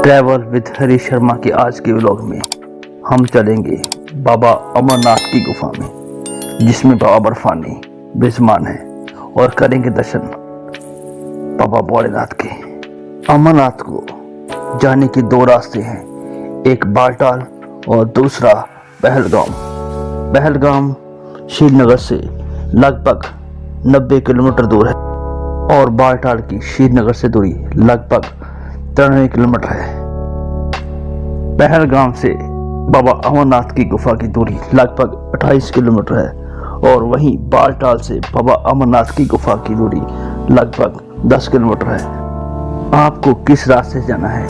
Travel with Harish Sharma के आज के व्लॉग में हम चलेंगे बाबा अमरनाथ की गुफा में, जिसमें बाबा बर्फानी विराजमान है, और करेंगे दर्शन बाबा भोलेनाथ के। अमरनाथ को जाने के दो रास्ते हैं, एक बालटाल और दूसरा पहलगाम। पहलगाम श्रीनगर से लगभग 90 किलोमीटर दूर है और बालटाल की श्रीनगर से दूरी लगभग 93 किलोमीटर है। पहलगाम से बाबा अमरनाथ की गुफा की दूरी लगभग 28 किलोमीटर है और वहीं बालटाल से बाबा अमरनाथ की गुफा की दूरी लगभग 10 किलोमीटर है। आपको किस रास्ते से जाना है,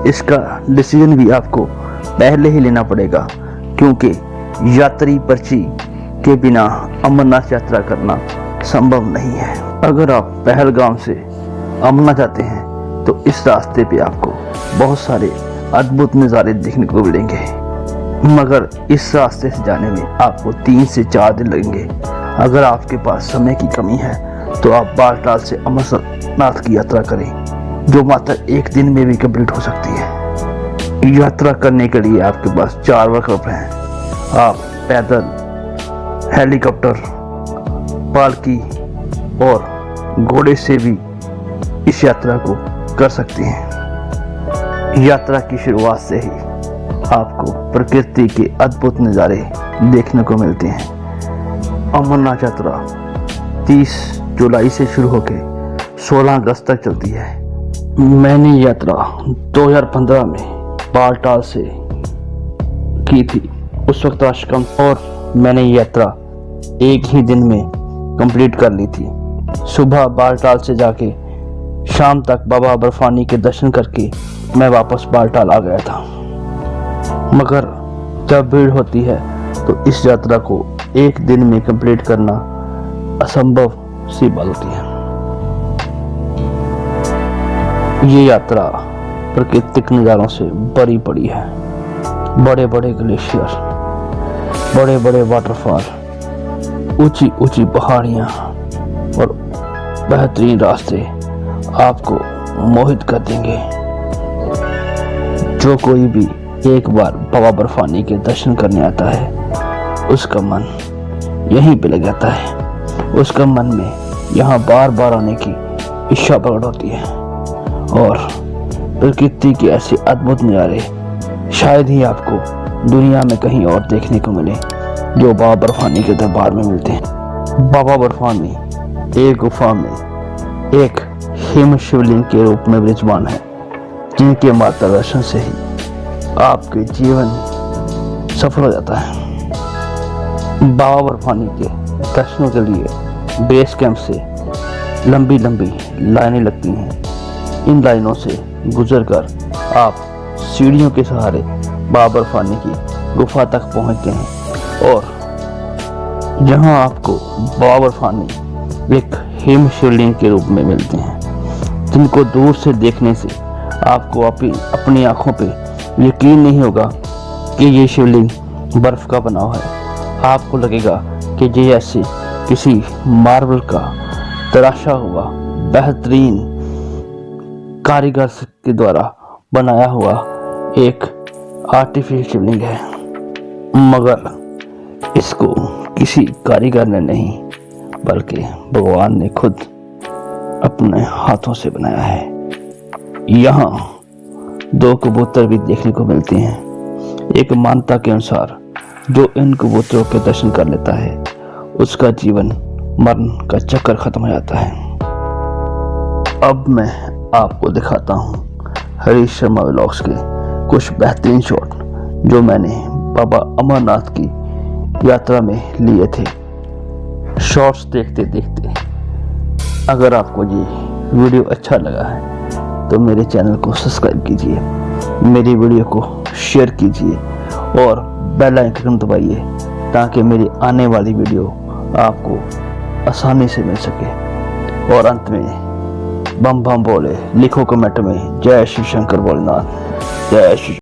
इसका डिसीजन भी आपको पहले ही लेना पड़ेगा, क्योंकि यात्री पर्ची के बिना अमरनाथ यात्रा करना संभव नहीं है। अगर आप पहलगाम से अमरनाथ जाते हैं तो इस रास्ते पे आपको बहुत सारे अद्भुत नज़ारे देखने को मिलेंगे, मगर इस रास्ते से जाने में आपको 3 से 4 दिन लगेंगे। अगर आपके पास समय की कमी है तो आप बालटाल से अमरनाथ की यात्रा करें, जो मात्र 1 दिन में भी कंप्लीट हो सकती है। यात्रा करने के लिए आपके पास 4 विकल्प हैं। आप पैदल, हेलीकॉप्टर, पालकी और घोड़े से भी इस यात्रा को कर सकते हैं। यात्रा की शुरुआत से ही आपको प्रकृति के अद्भुत नज़ारे देखने को मिलते हैं। अमरनाथ यात्रा 30 जुलाई से शुरू होकर 16 अगस्त तक चलती है। मैंने यात्रा 2015 में बालटाल से की थी। उस वक्त राशि कम और मैंने यात्रा 1 ही दिन में कंप्लीट कर ली थी। सुबह बालटाल से जाके शाम तक बाबा बर्फानी के दर्शन करके मैं वापस बालटाल आ गया था। मगर जब भीड़ होती है तो इस यात्रा को 1 दिन में कंप्लीट करना असंभव सी बात होती है। ये यात्रा प्राकृतिक नज़ारों से भरी पड़ी है। बड़े बड़े ग्लेशियर, बड़े बड़े वाटरफॉल, ऊंची ऊंची पहाड़ियाँ और बेहतरीन रास्ते आपको मोहित कर देंगे। जो कोई भी एक बार बाबा बर्फानी के दर्शन करने आता है, उसका मन यहीं पे लग जाता है। उसका मन में यहाँ बार बार आने की इच्छा प्रकट होती है और प्रकृति के ऐसे अद्भुत नज़ारे शायद ही आपको दुनिया में कहीं और देखने को मिले, जो बाबा बर्फानी के दरबार में मिलते हैं। बाबा बर्फानी एक गुफा में एक हिम शिवलिंग के रूप में विराजमान है, जिनके मात्र दर्शन से ही आपके जीवन सफल हो जाता है। बाबा बर्फानी के दर्शनों के लिए बेस कैंप से लंबी लंबी लाइनें लगती हैं। इन लाइनों से गुजरकर आप सीढ़ियों के सहारे बाबा बर्फानी की गुफा तक पहुंचते हैं और जहां आपको बाबा बर्फानी एक हिम शिवलिंग के रूप में मिलते हैं, जिनको दूर से देखने से आपको अपनी आंखों पे यकीन नहीं होगा कि ये शिवलिंग बर्फ का बना हुआ है। आपको लगेगा कि ये ऐसे किसी मार्बल का तराशा हुआ बेहतरीन कारीगर के द्वारा बनाया हुआ एक आर्टिफिशियल शिवलिंग है, मगर इसको किसी कारीगर ने नहीं बल्कि भगवान ने खुद अपने हाथों से बनाया है। यहाँ 2 कबूतर भी देखने को मिलते हैं। एक मान्यता के अनुसार जो इन कबूतरों के दर्शन कर लेता है, उसका जीवन मरण का चक्कर खत्म हो जाता है। अब मैं आपको दिखाता हूँ हरीश शर्मा व्लॉग्स के कुछ बेहतरीन शॉट जो मैंने बाबा अमरनाथ की यात्रा में लिए थे। शॉर्ट्स देखते देखते अगर आपको ये वीडियो अच्छा लगा है तो मेरे चैनल को सब्सक्राइब कीजिए, मेरी वीडियो को शेयर कीजिए और बेल आइकन दबाइए, ताकि मेरी आने वाली वीडियो आपको आसानी से मिल सके। और अंत में बम बम बोले लिखो कमेंट में जय श्री शंकर भोलेनाथ, जय श्री।